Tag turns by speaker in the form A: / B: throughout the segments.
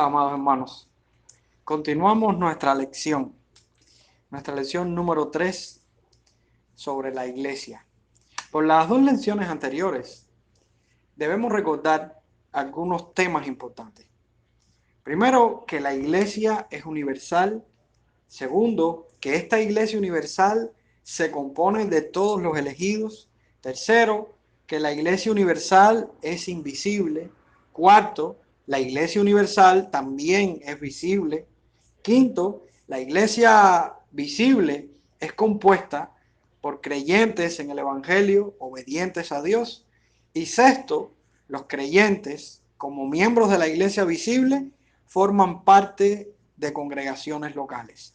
A: amados hermanos. Continuamos nuestra lección número 3 sobre la iglesia. Por las dos lecciones anteriores, debemos recordar algunos temas importantes. Primero, que la iglesia es universal. Segundo, que esta iglesia universal se compone de todos los elegidos. Tercero, que la iglesia universal es invisible. Cuarto, la iglesia universal también es visible. Quinto, la iglesia visible es compuesta por creyentes en el Evangelio, obedientes a Dios. Y sexto, los creyentes, como miembros de la iglesia visible, forman parte de congregaciones locales.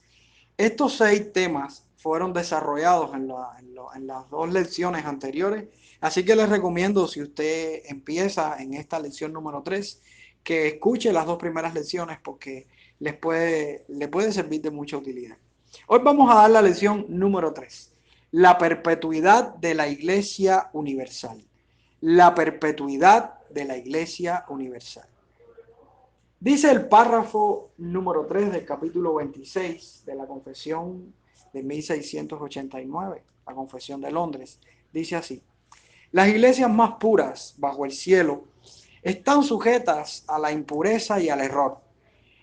A: Estos 6 temas fueron desarrollados en las dos lecciones anteriores, así que les recomiendo, si usted empieza en esta lección número 3, que escuche las 2 primeras lecciones porque le puede servir de mucha utilidad. Hoy vamos a dar la lección número 3, la perpetuidad de la iglesia universal. La perpetuidad de la iglesia universal. Dice el párrafo número 3 del capítulo 26 de la Confesión de 1689, la Confesión de Londres. Dice así: las iglesias más puras bajo el cielo están sujetas a la impureza y al error,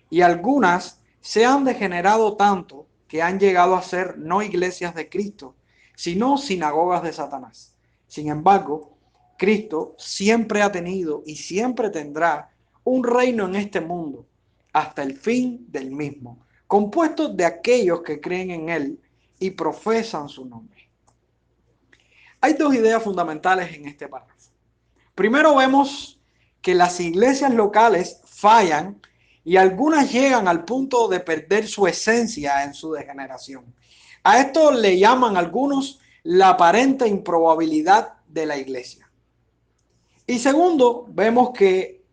A: y algunas se han degenerado tanto que han llegado a ser no iglesias de Cristo, sino sinagogas de Satanás. Sin embargo, Cristo siempre ha tenido y siempre tendrá un reino en este mundo, hasta el fin del mismo, compuesto de aquellos que creen en Él y profesan su nombre. Hay 2 ideas fundamentales en este párrafo. Primero, vemos que las iglesias locales fallan y algunas llegan al punto de perder su esencia en su degeneración. A esto le llaman algunos la aparente improbabilidad de la iglesia. Y segundo, vemos que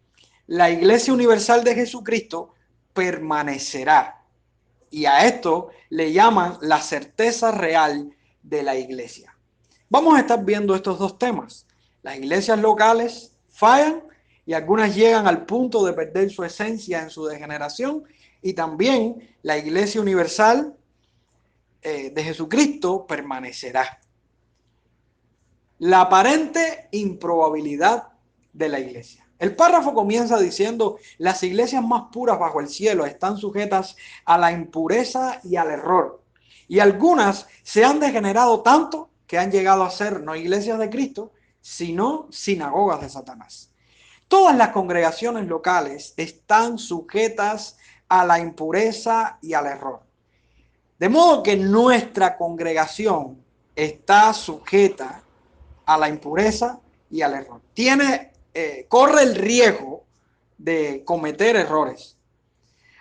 A: la iglesia universal de Jesucristo permanecerá. Y a esto le llaman la certeza real de la iglesia. Vamos a estar viendo estos 2 temas. Las iglesias locales fallan y algunas llegan al punto de perder su esencia en su degeneración. Y también la iglesia universal de Jesucristo permanecerá. La aparente improbabilidad de la iglesia. El párrafo comienza diciendo: las iglesias más puras bajo el cielo están sujetas a la impureza y al error, y algunas se han degenerado tanto que han llegado a ser no iglesias de Cristo, sino sinagogas de Satanás. Todas las congregaciones locales están sujetas a la impureza y al error. De modo que nuestra congregación está sujeta a la impureza y al error. Corre el riesgo de cometer errores.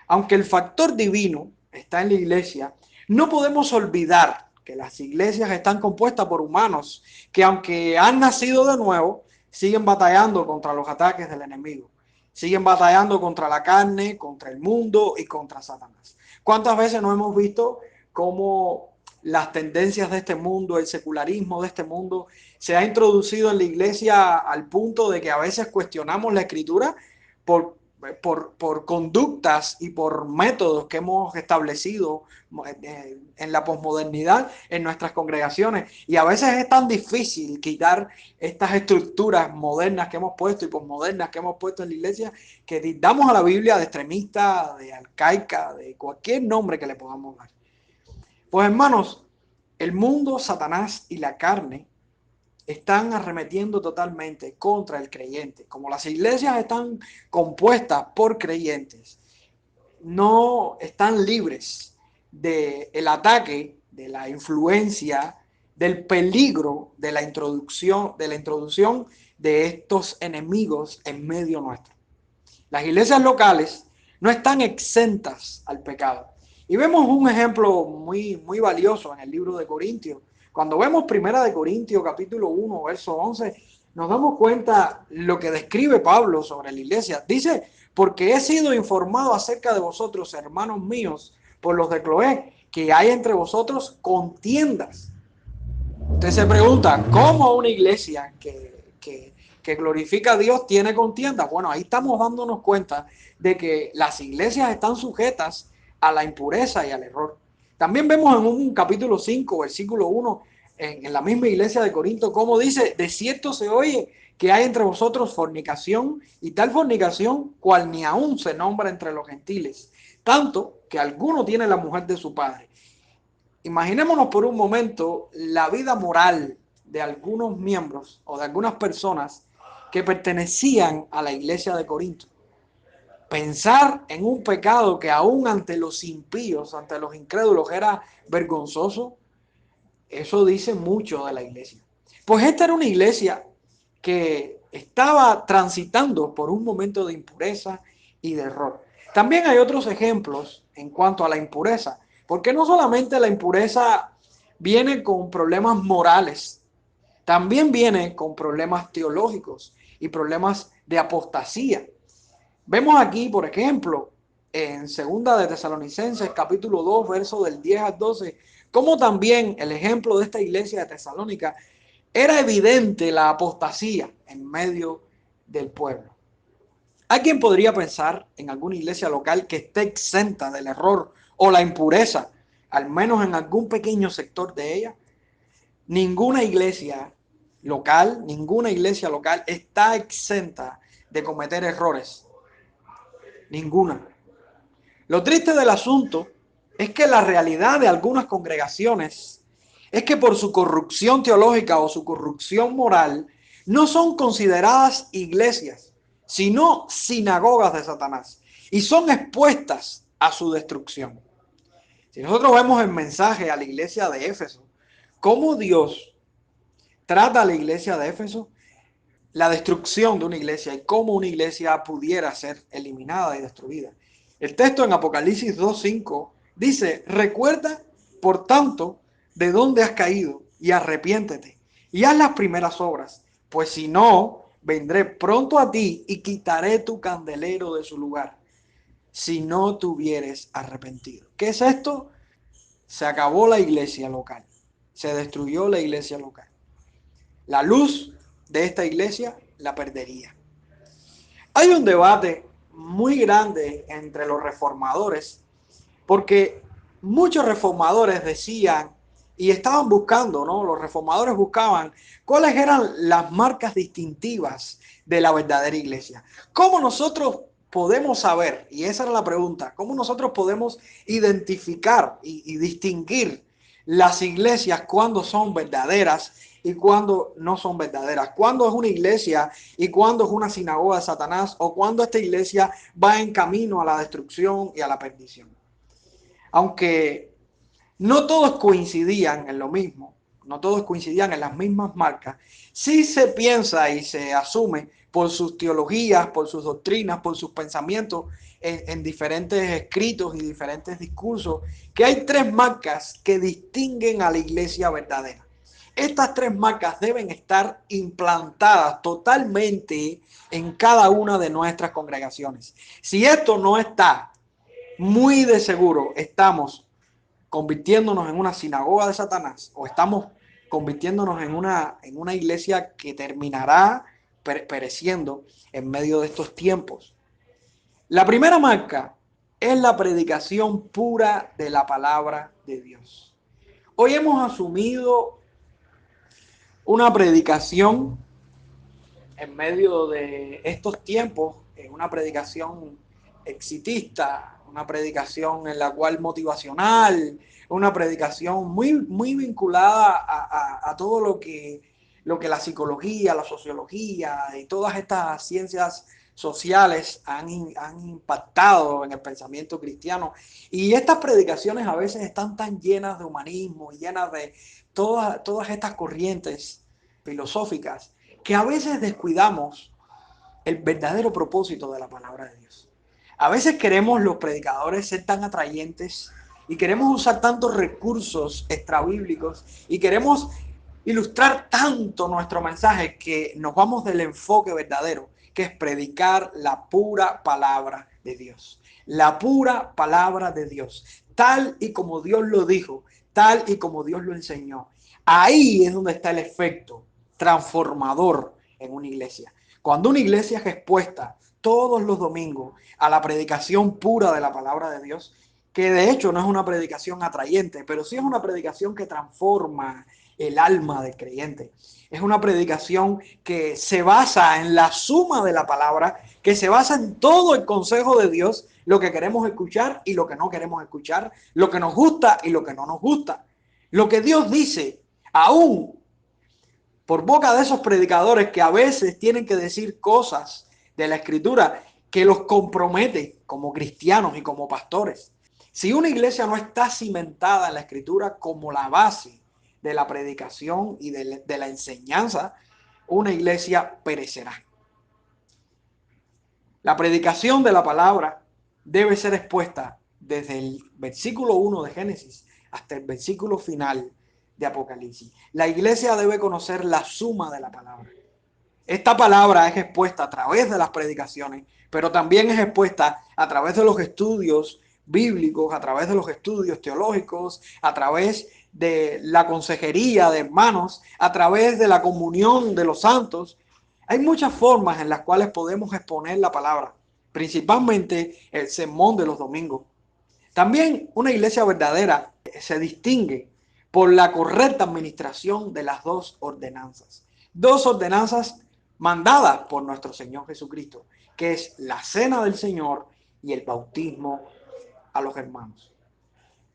A: Aunque el factor divino está en la iglesia, no podemos olvidar que las iglesias están compuestas por humanos que, aunque han nacido de nuevo, siguen batallando contra los ataques del enemigo. Siguen batallando contra la carne, contra el mundo y contra Satanás. ¿Cuántas veces no hemos visto cómo las tendencias de este mundo, el secularismo de este mundo, se ha introducido en la iglesia al punto de que a veces cuestionamos la escritura por conductas y por métodos que hemos establecido en la posmodernidad en nuestras congregaciones? Y a veces es tan difícil quitar estas estructuras modernas que hemos puesto y posmodernas que hemos puesto en la iglesia, que damos a la Biblia de extremista, de arcaica, de cualquier nombre que le podamos dar. Pues hermanos, el mundo, Satanás y la carne están arremetiendo totalmente contra el creyente. Como las iglesias están compuestas por creyentes, no están libres del ataque, de la influencia, del peligro de la introducción de estos enemigos en medio nuestro. Las iglesias locales no están exentas al pecado. Y vemos un ejemplo muy, muy valioso en el libro de Corintios. Cuando vemos Primera de Corintios, capítulo 1, verso 11, nos damos cuenta lo que describe Pablo sobre la iglesia. Dice: porque he sido informado acerca de vosotros, hermanos míos, por los de Cloé, que hay entre vosotros contiendas. Usted se pregunta, ¿cómo una iglesia que que glorifica a Dios tiene contienda. Bueno, ahí estamos dándonos cuenta de que las iglesias están sujetas a la impureza y al error. También vemos en un capítulo 5, versículo 1, en la misma iglesia de Corinto, como dice: de cierto se oye que hay entre vosotros fornicación, y tal fornicación cual ni aún se nombra entre los gentiles, tanto que alguno tiene la mujer de su padre. Imaginémonos por un momento la vida moral de algunos miembros o de algunas personas que pertenecían a la iglesia de Corinto. Pensar en un pecado que aún ante los impíos, ante los incrédulos, era vergonzoso, eso dice mucho de la iglesia. Pues esta era una iglesia que estaba transitando por un momento de impureza y de error. También hay otros ejemplos en cuanto a la impureza, porque no solamente la impureza viene con problemas morales, también viene con problemas teológicos y problemas de apostasía. Vemos aquí, por ejemplo, en Segunda de Tesalonicenses, capítulo 2, verso del 10 al 12, como también el ejemplo de esta iglesia de Tesalónica, era evidente la apostasía en medio del pueblo. ¿Alguien podría pensar en alguna iglesia local que esté exenta del error o la impureza, al menos en algún pequeño sector de ella? Ninguna iglesia local está exenta de cometer errores. Ninguna. Lo triste del asunto es que la realidad de algunas congregaciones es que por su corrupción teológica o su corrupción moral no son consideradas iglesias, sino sinagogas de Satanás, y son expuestas a su destrucción. Si nosotros vemos el mensaje a la iglesia de Éfeso, cómo Dios trata a la iglesia de Éfeso, la destrucción de una iglesia y cómo una iglesia pudiera ser eliminada y destruida. El texto en Apocalipsis 2:5 dice: recuerda, por tanto, de dónde has caído y arrepiéntete y haz las primeras obras, pues si no, vendré pronto a ti y quitaré tu candelero de su lugar, si no te hubieres arrepentido. ¿Qué es esto? Se acabó la iglesia local, se destruyó la iglesia local. La luz de esta iglesia la perdería. Hay un debate muy grande entre los reformadores, porque muchos reformadores decían y estaban buscando, ¿no? Los reformadores buscaban cuáles eran las marcas distintivas de la verdadera iglesia. ¿Cómo nosotros podemos saber? Y esa era la pregunta: ¿cómo nosotros podemos identificar y distinguir las iglesias cuando son verdaderas y cuando no son verdaderas? ¿Cuándo es una iglesia y cuándo es una sinagoga de Satanás? ¿O cuándo esta iglesia va en camino a la destrucción y a la perdición? Aunque no todos coincidían en lo mismo, no todos coincidían en las mismas marcas, sí se piensa y se asume por sus teologías, por sus doctrinas, por sus pensamientos en diferentes escritos y diferentes discursos, que hay tres marcas que distinguen a la iglesia verdadera. Estas tres marcas deben estar implantadas totalmente en cada una de nuestras congregaciones. Si esto no está, muy de seguro estamos convirtiéndonos en una sinagoga de Satanás, o estamos convirtiéndonos en una iglesia que terminará pereciendo en medio de estos tiempos. La primera marca es la predicación pura de la palabra de Dios. Hoy hemos asumido una predicación en medio de estos tiempos, una predicación exitista, una predicación en la cual motivacional, una predicación muy vinculada a todo lo que la psicología, la sociología y todas estas ciencias sociales han impactado en el pensamiento cristiano. Y estas predicaciones a veces están tan llenas de humanismo y llenas de todas estas corrientes filosóficas, que a veces descuidamos el verdadero propósito de la palabra de Dios. A veces queremos los predicadores ser tan atrayentes y queremos usar tantos recursos extrabíblicos y queremos ilustrar tanto nuestro mensaje que nos vamos del enfoque verdadero, que es predicar la pura palabra de Dios. La pura palabra de Dios, tal y como Dios lo dijo, tal y como Dios lo enseñó. Ahí es donde está el efecto transformador en una iglesia. Cuando una iglesia es expuesta todos los domingos a la predicación pura de la palabra de Dios, que de hecho no es una predicación atrayente, pero sí es una predicación que transforma el alma del creyente. Es una predicación que se basa en la suma de la palabra, que se basa en todo el consejo de Dios, lo que queremos escuchar y lo que no queremos escuchar, lo que nos gusta y lo que no nos gusta. Lo que Dios dice, aún por boca de esos predicadores que a veces tienen que decir cosas de la Escritura que los compromete como cristianos y como pastores. Si una iglesia no está cimentada en la Escritura como la base de la predicación y de la enseñanza, una iglesia perecerá. La predicación de la palabra debe ser expuesta desde el versículo 1 de Génesis hasta el versículo final de Apocalipsis. La iglesia debe conocer la suma de la palabra. Esta palabra es expuesta a través de las predicaciones, pero también es expuesta a través de los estudios bíblicos, a través de los estudios teológicos, a través de la consejería de hermanos, a través de la comunión de los santos. Hay muchas formas en las cuales podemos exponer la palabra, principalmente el sermón de los domingos. También una iglesia verdadera se distingue por la correcta administración de las dos ordenanzas mandadas por nuestro Señor Jesucristo, que es la cena del Señor y el bautismo a los hermanos.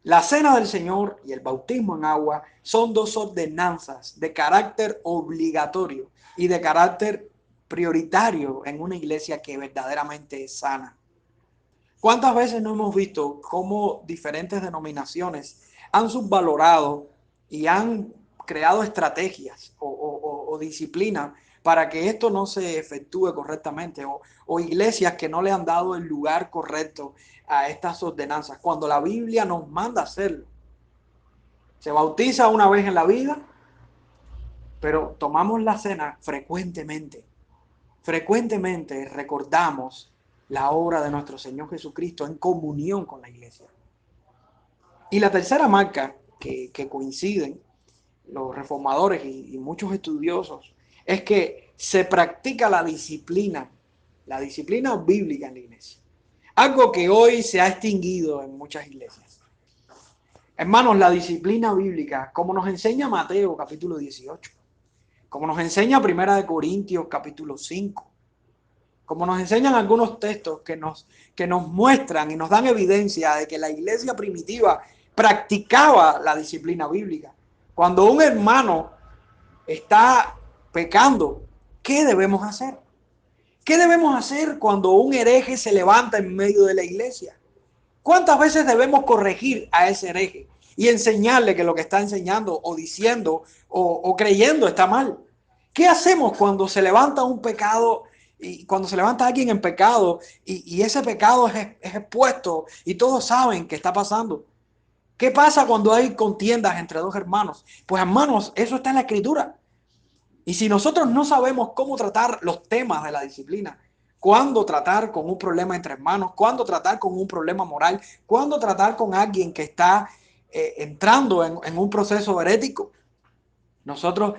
A: La cena del Señor y el bautismo en agua son dos ordenanzas de carácter obligatorio y de carácter prioritario en una iglesia que verdaderamente es sana. ¿Cuántas veces no hemos visto cómo diferentes denominaciones han subvalorado y han creado estrategias o disciplinas para que esto no se efectúe correctamente, o iglesias que no le han dado el lugar correcto a estas ordenanzas, cuando la Biblia nos manda hacerlo? Se bautiza una vez en la vida, pero tomamos la cena frecuentemente. Frecuentemente recordamos la obra de nuestro Señor Jesucristo en comunión con la iglesia. Y la tercera marca que coinciden los reformadores y muchos estudiosos es que se practica la disciplina bíblica en la iglesia. Algo que hoy se ha extinguido en muchas iglesias. Hermanos, la disciplina bíblica, como nos enseña Mateo capítulo 18, como nos enseña Primera de Corintios capítulo 5, como nos enseñan algunos textos que nos muestran y nos dan evidencia de que la iglesia primitiva practicaba la disciplina bíblica. Cuando un hermano está pecando, ¿qué debemos hacer? ¿Qué debemos hacer cuando un hereje se levanta en medio de la iglesia? ¿Cuántas veces debemos corregir a ese hereje y enseñarle que lo que está enseñando o diciendo o creyendo está mal? ¿Qué hacemos cuando se levanta un pecado y cuando se levanta alguien en pecado y ese pecado es expuesto y todos saben qué está pasando? ¿Qué pasa cuando hay contiendas entre dos hermanos? Pues hermanos, eso está en la Escritura. Y si nosotros no sabemos cómo tratar los temas de la disciplina, cuándo tratar con un problema entre hermanos, cuándo tratar con un problema moral, cuándo tratar con alguien que está entrando en un proceso herético, nosotros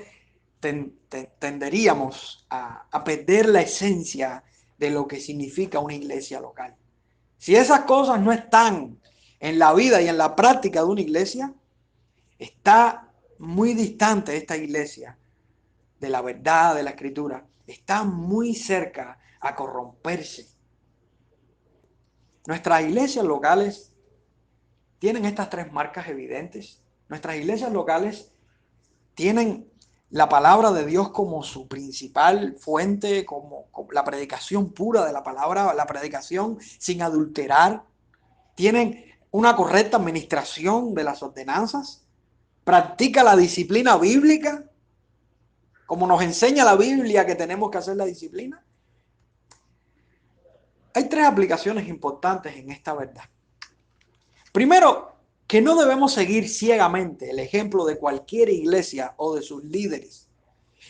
A: tenderíamos a perder la esencia de lo que significa una iglesia local. Si esas cosas no están en la vida y en la práctica de una iglesia, está muy distante esta iglesia de la verdad de la Escritura, está muy cerca a corromperse. Nuestras iglesias locales tienen estas tres marcas evidentes. Nuestras iglesias locales tienen la palabra de Dios como su principal fuente, como la predicación pura de la palabra, la predicación sin adulterar. Tienen una correcta administración de las ordenanzas. Practica la disciplina bíblica, como nos enseña la Biblia que tenemos que hacer la disciplina. Hay tres aplicaciones importantes en esta verdad. Primero, que no debemos seguir ciegamente el ejemplo de cualquier iglesia o de sus líderes.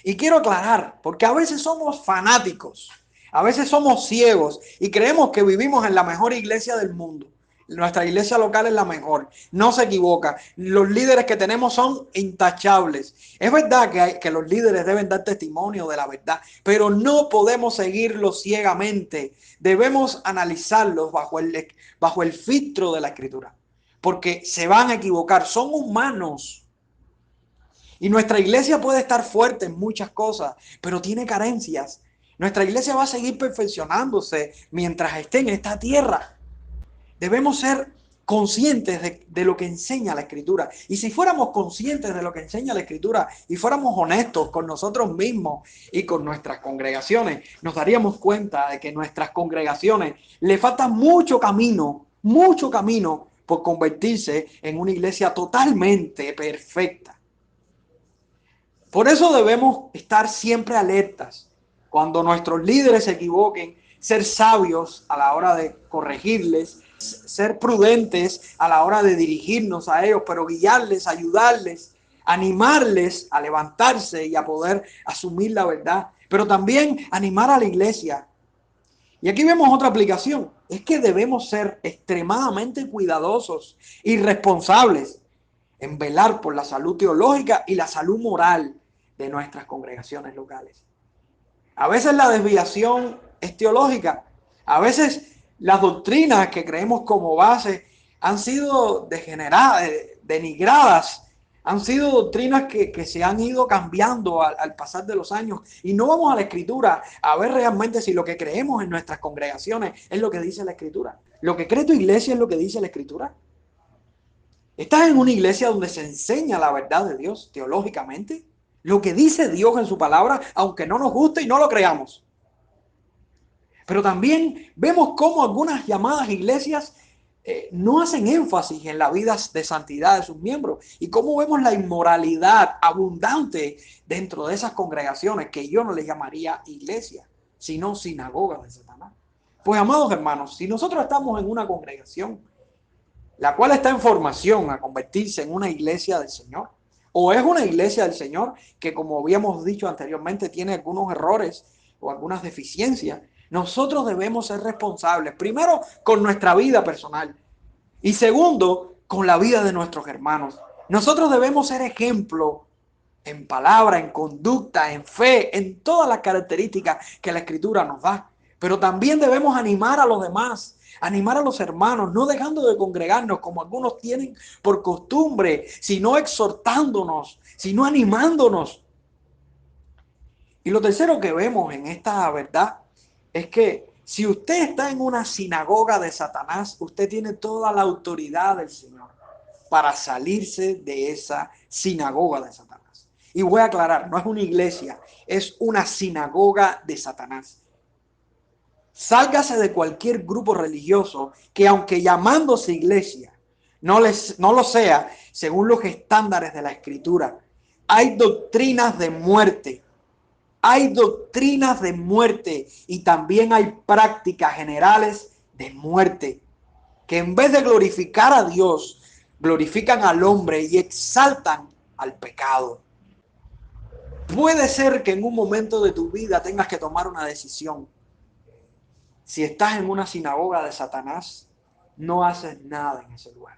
A: Y quiero aclarar, porque a veces somos fanáticos, a veces somos ciegos y creemos que vivimos en la mejor iglesia del mundo, Nuestra iglesia local es la mejor, no se equivoca. Los líderes que tenemos son intachables. Es verdad que los líderes deben dar testimonio de la verdad, pero no podemos seguirlos ciegamente. Debemos analizarlos bajo el filtro de la Escritura, porque se van a equivocar, son humanos. Y nuestra iglesia puede estar fuerte en muchas cosas, pero tiene carencias. Nuestra iglesia va a seguir perfeccionándose mientras esté en esta tierra. Debemos ser conscientes de lo que enseña la Escritura. Y si fuéramos conscientes de lo que enseña la Escritura y fuéramos honestos con nosotros mismos y con nuestras congregaciones, nos daríamos cuenta de que nuestras congregaciones le falta mucho camino por convertirse en una iglesia totalmente perfecta. Por eso debemos estar siempre alertas cuando nuestros líderes se equivoquen, ser sabios a la hora de corregirles, ser prudentes a la hora de dirigirnos a ellos, pero guiarles, ayudarles, animarles a levantarse y a poder asumir la verdad, pero también animar a la iglesia. Y aquí vemos otra aplicación, es que debemos ser extremadamente cuidadosos y responsables en velar por la salud teológica y la salud moral de nuestras congregaciones locales. A veces la desviación es teológica, a veces las doctrinas que creemos como base han sido degeneradas, denigradas, han sido doctrinas que se han ido cambiando al pasar de los años, y no vamos a la Escritura a ver realmente si lo que creemos en nuestras congregaciones es lo que dice la Escritura. ¿Lo que cree tu iglesia es lo que dice la Escritura? ¿Estás en una iglesia donde se enseña la verdad de Dios teológicamente? Lo que dice Dios en su palabra, aunque no nos guste y no lo creamos. Pero también vemos cómo algunas llamadas iglesias no hacen énfasis en la vida de santidad de sus miembros, y cómo vemos la inmoralidad abundante dentro de esas congregaciones que yo no les llamaría iglesia, sino sinagogas de Satanás. Pues, amados hermanos, si nosotros estamos en una congregación la cual está en formación a convertirse en una iglesia del Señor, o es una iglesia del Señor que, como habíamos dicho anteriormente, tiene algunos errores o algunas deficiencias, nosotros debemos ser responsables, primero con nuestra vida personal y segundo con la vida de nuestros hermanos. Nosotros debemos ser ejemplo en palabra, en conducta, en fe, en todas las características que la Escritura nos da. Pero también debemos animar a los demás, animar a los hermanos, no dejando de congregarnos como algunos tienen por costumbre, sino exhortándonos, sino animándonos. Y lo tercero que vemos en esta verdad es que si usted está en una sinagoga de Satanás, usted tiene toda la autoridad del Señor para salirse de esa sinagoga de Satanás. Y voy a aclarar, no es una iglesia, es una sinagoga de Satanás. Sálgase de cualquier grupo religioso que, aunque llamándose iglesia, no lo sea según los estándares de la Escritura. Hay doctrinas de muerte. Hay doctrinas de muerte y también hay prácticas generales de muerte que, en vez de glorificar a Dios, glorifican al hombre y exaltan al pecado. Puede ser que en un momento de tu vida tengas que tomar una decisión. Si estás en una sinagoga de Satanás, no haces nada en ese lugar.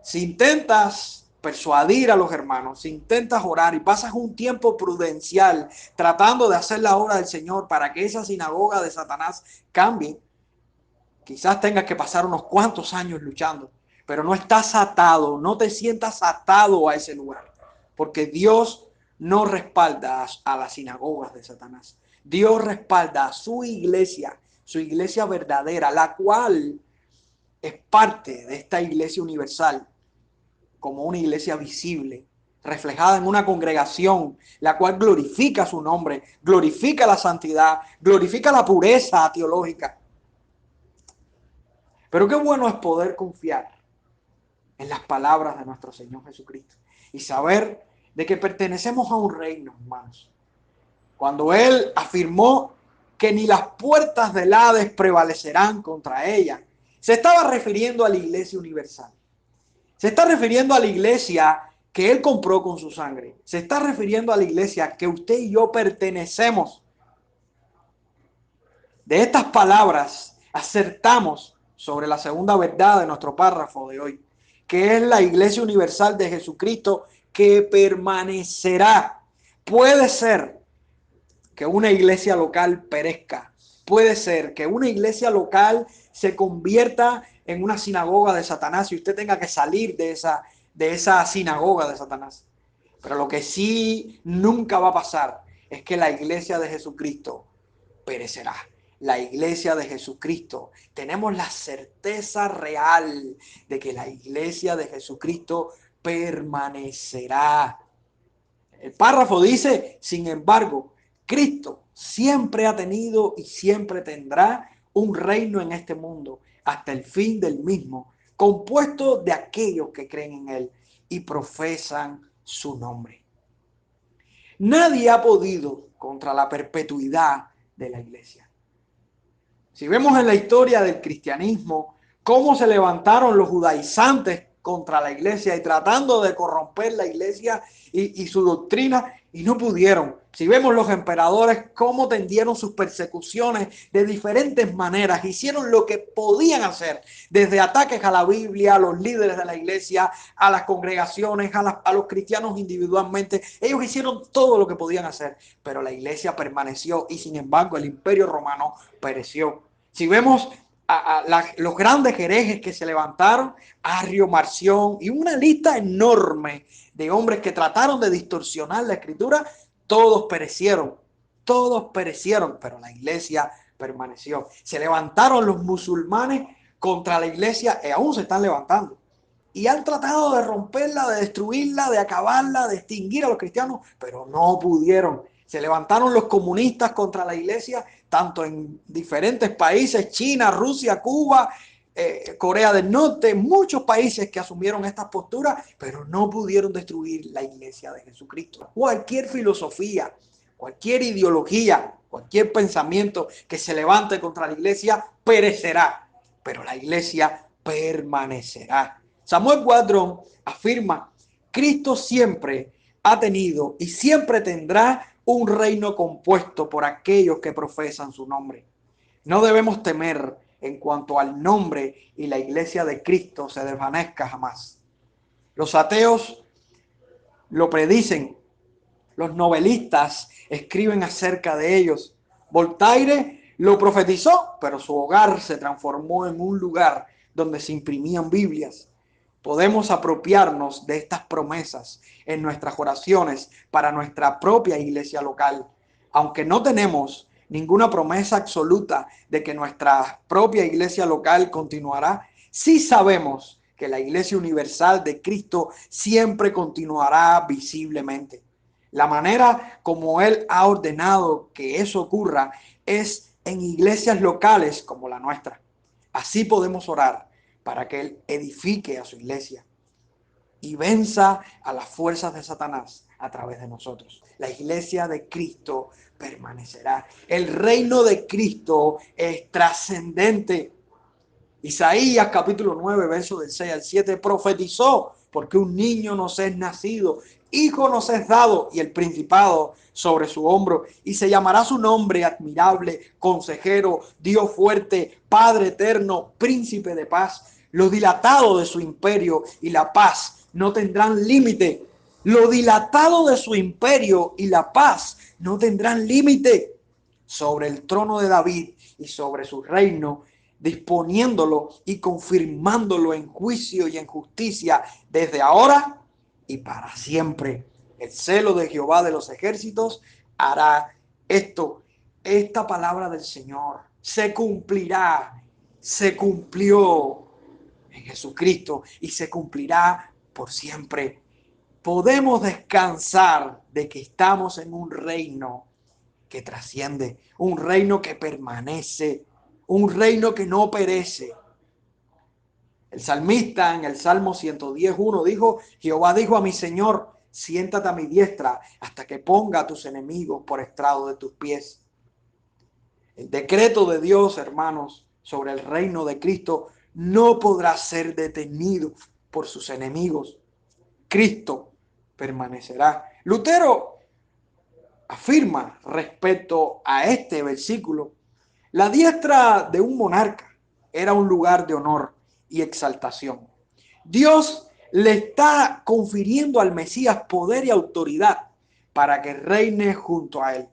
A: Si intentas persuadir a los hermanos, si intentas orar y pasas un tiempo prudencial tratando de hacer la obra del Señor para que esa sinagoga de Satanás cambie, quizás tengas que pasar unos cuantos años luchando, pero no estás atado, no te sientas atado a ese lugar, porque Dios no respalda a las sinagogas de Satanás. Dios respalda a su iglesia verdadera, la cual es parte de esta iglesia universal, como una iglesia visible, reflejada en una congregación, la cual glorifica su nombre, glorifica la santidad, glorifica la pureza teológica. Pero qué bueno es poder confiar en las palabras de nuestro Señor Jesucristo y saber de que pertenecemos a un reino, hermanos. Cuando Él afirmó que ni las puertas del Hades prevalecerán contra ella, se estaba refiriendo a la iglesia universal. Se está refiriendo a la iglesia que Él compró con su sangre. Se está refiriendo a la iglesia que usted y yo pertenecemos. De estas palabras acertamos sobre la segunda verdad de nuestro párrafo de hoy, que es la Iglesia Universal de Jesucristo que permanecerá. Puede ser que una iglesia local perezca. Puede ser que una iglesia local se convierta en una sinagoga de Satanás y usted tenga que salir de esa sinagoga de Satanás. Pero lo que sí nunca va a pasar es que la iglesia de Jesucristo perecerá. La iglesia de Jesucristo, tenemos la certeza real de que la iglesia de Jesucristo permanecerá. El párrafo dice, sin embargo, Cristo siempre ha tenido y siempre tendrá un reino en este mundo hasta el fin del mismo, compuesto de aquellos que creen en Él y profesan su nombre. Nadie ha podido contra la perpetuidad de la iglesia. Si vemos en la historia del cristianismo cómo se levantaron los judaizantes contra la iglesia y tratando de corromper la iglesia y su doctrina, y no pudieron. Si vemos los emperadores cómo tendieron sus persecuciones de diferentes maneras, hicieron lo que podían hacer, desde ataques a la Biblia, a los líderes de la iglesia, a las congregaciones, a los cristianos individualmente. Ellos hicieron todo lo que podían hacer, pero la iglesia permaneció y sin embargo el imperio romano pereció. Si vemos los grandes herejes que se levantaron, Arrio, Marción y una lista enorme de hombres que trataron de distorsionar la escritura, todos perecieron, pero la iglesia permaneció. Se levantaron los musulmanes contra la iglesia y aún se están levantando. Y han tratado de romperla, de destruirla, de acabarla, de extinguir a los cristianos, pero no pudieron. Se levantaron los comunistas contra la iglesia, tanto en diferentes países, China, Rusia, Cuba, Corea del Norte, muchos países que asumieron estas posturas, pero no pudieron destruir la iglesia de Jesucristo. Cualquier filosofía, cualquier ideología, cualquier pensamiento que se levante contra la iglesia perecerá, pero la iglesia permanecerá. Samuel Guadrón afirma: Cristo siempre ha tenido y siempre tendrá un reino compuesto por aquellos que profesan su nombre. No debemos temer en cuanto al nombre y la iglesia de Cristo se desvanezca jamás. Los ateos lo predicen, los novelistas escriben acerca de ellos. Voltaire lo profetizó, pero su hogar se transformó en un lugar donde se imprimían Biblias. Podemos apropiarnos de estas promesas en nuestras oraciones para nuestra propia iglesia local. Aunque no tenemos ninguna promesa absoluta de que nuestra propia iglesia local continuará, sí sabemos que la iglesia universal de Cristo siempre continuará visiblemente. La manera como Él ha ordenado que eso ocurra es en iglesias locales como la nuestra. Así podemos orar para que Él edifique a su iglesia y venza a las fuerzas de Satanás a través de nosotros. La iglesia de Cristo permanecerá. El reino de Cristo es trascendente. Isaías capítulo 9, versos del 6 al 7 profetizó: porque un niño nos es nacido, hijo nos es dado, y el principado sobre su hombro, y se llamará su nombre admirable, consejero, Dios fuerte, Padre eterno, príncipe de paz. Lo dilatado de su imperio y la paz no tendrán límite. Lo dilatado de su imperio y la paz no tendrán límite sobre el trono de David y sobre su reino, disponiéndolo y confirmándolo en juicio y en justicia desde ahora y para siempre. El celo de Jehová de los ejércitos hará esto. Esta palabra del Señor se cumplirá, se cumplió en Jesucristo y se cumplirá por siempre. Podemos descansar de que estamos en un reino que trasciende, un reino que permanece, un reino que no perece. El salmista en el Salmo 110:1 dijo: Jehová dijo a mi Señor, siéntate a mi diestra hasta que ponga a tus enemigos por estrado de tus pies. El decreto de Dios, hermanos, sobre el reino de Cristo no podrá ser detenido por sus enemigos. Cristo permanecerá. Lutero afirma respecto a este versículo: la diestra de un monarca era un lugar de honor y exaltación. Dios le está confiriendo al Mesías poder y autoridad para que reine junto a él.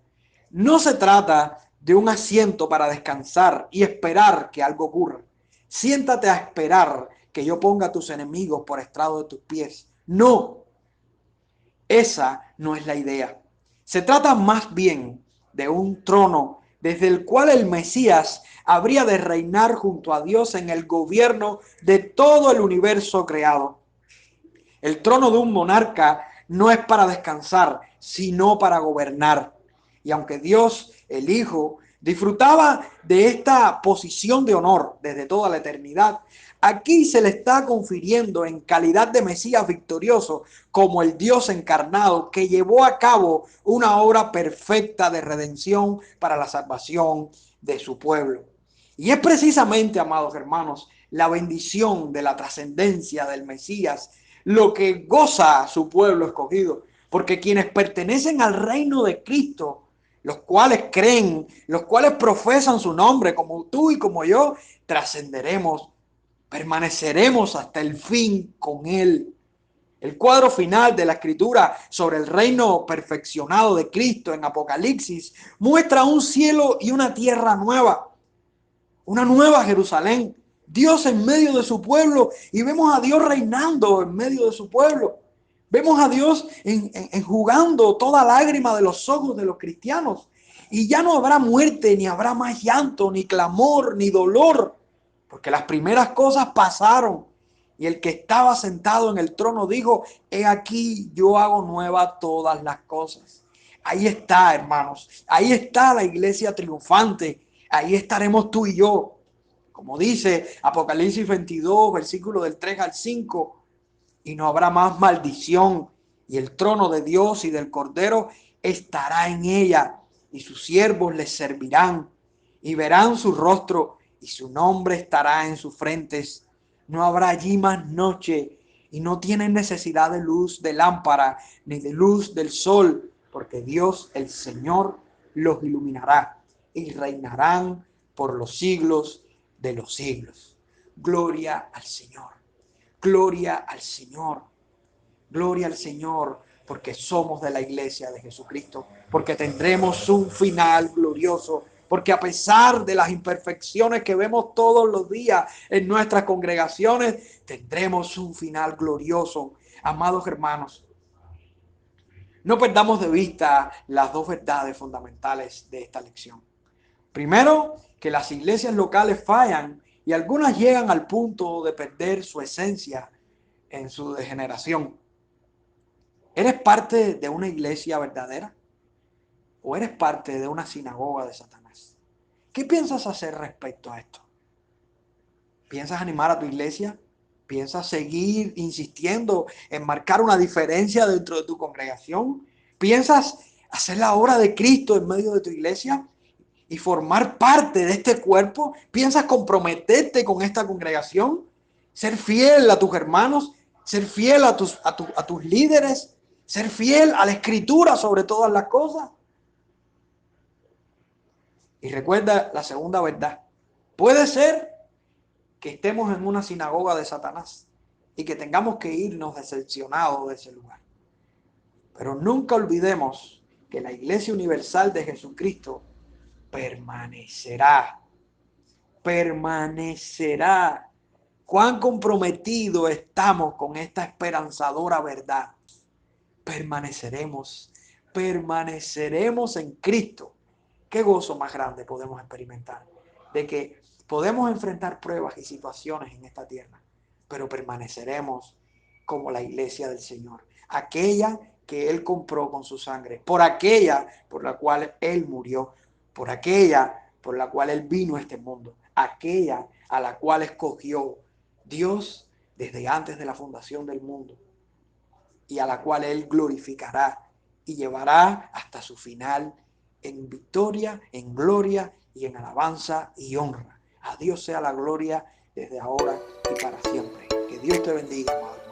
A: No se trata de un asiento para descansar y esperar que algo ocurra. Siéntate a esperar que yo ponga a tus enemigos por estrado de tus pies. No, esa no es la idea. Se trata más bien de un trono desde el cual el Mesías habría de reinar junto a Dios en el gobierno de todo el universo creado. El trono de un monarca no es para descansar, sino para gobernar. Y aunque Dios, el Hijo, disfrutaba de esta posición de honor desde toda la eternidad, aquí se le está confiriendo en calidad de Mesías victorioso como el Dios encarnado que llevó a cabo una obra perfecta de redención para la salvación de su pueblo. Y es precisamente, amados hermanos, la bendición de la trascendencia del Mesías lo que goza a su pueblo escogido, porque quienes pertenecen al reino de Cristo, los cuales creen, los cuales profesan su nombre, como tú y como yo, trascenderemos, permaneceremos hasta el fin con Él. El cuadro final de la escritura sobre el reino perfeccionado de Cristo en Apocalipsis muestra un cielo y una tierra nueva, una nueva Jerusalén, Dios en medio de su pueblo, y vemos a Dios reinando en medio de su pueblo. Vemos a Dios enjugando toda lágrima de los ojos de los cristianos. Y ya no habrá muerte, ni habrá más llanto, ni clamor, ni dolor, porque las primeras cosas pasaron. Y el que estaba sentado en el trono dijo: he aquí, yo hago nuevas todas las cosas. Ahí está, hermanos. Ahí está la iglesia triunfante. Ahí estaremos tú y yo. Como dice Apocalipsis 22, versículo del 3 al 5. Y no habrá más maldición. Y el trono de Dios y del Cordero estará en ella. Y sus siervos les servirán. Y verán su rostro. Y su nombre estará en sus frentes. No habrá allí más noche. Y no tienen necesidad de luz de lámpara, ni de luz del sol, porque Dios el Señor los iluminará y reinarán por los siglos de los siglos. Gloria al Señor, gloria al Señor, gloria al Señor, porque somos de la iglesia de Jesucristo, porque tendremos un final glorioso, porque a pesar de las imperfecciones que vemos todos los días en nuestras congregaciones, tendremos un final glorioso. Amados hermanos, no perdamos de vista las dos verdades fundamentales de esta lección. Primero, que las iglesias locales fallan y algunas llegan al punto de perder su esencia en su degeneración. ¿Eres parte de una iglesia verdadera o eres parte de una sinagoga de Satanás? ¿Qué piensas hacer respecto a esto? ¿Piensas animar a tu iglesia? ¿Piensas seguir insistiendo en marcar una diferencia dentro de tu congregación? ¿Piensas hacer la obra de Cristo en medio de tu iglesia y formar parte de este cuerpo? ¿Piensas comprometerte con esta congregación? ¿Ser fiel a tus hermanos? ¿Ser fiel a tus líderes? ¿Ser fiel a la Escritura sobre todas las cosas? Y recuerda la segunda verdad. Puede ser que estemos en una sinagoga de Satanás y que tengamos que irnos decepcionados de ese lugar. Pero nunca olvidemos que la Iglesia Universal de Jesucristo permanecerá. Permanecerá. Cuán comprometidos estamos con esta esperanzadora verdad. Permaneceremos. Permaneceremos en Cristo. Qué gozo más grande podemos experimentar de que podemos enfrentar pruebas y situaciones en esta tierra, pero permaneceremos como la iglesia del Señor, aquella que Él compró con su sangre, por aquella por la cual Él murió, por aquella por la cual Él vino a este mundo, aquella a la cual escogió Dios desde antes de la fundación del mundo y a la cual Él glorificará y llevará hasta su final en victoria, en gloria y en alabanza y honra. A Dios sea la gloria desde ahora y para siempre. Que Dios te bendiga, amado.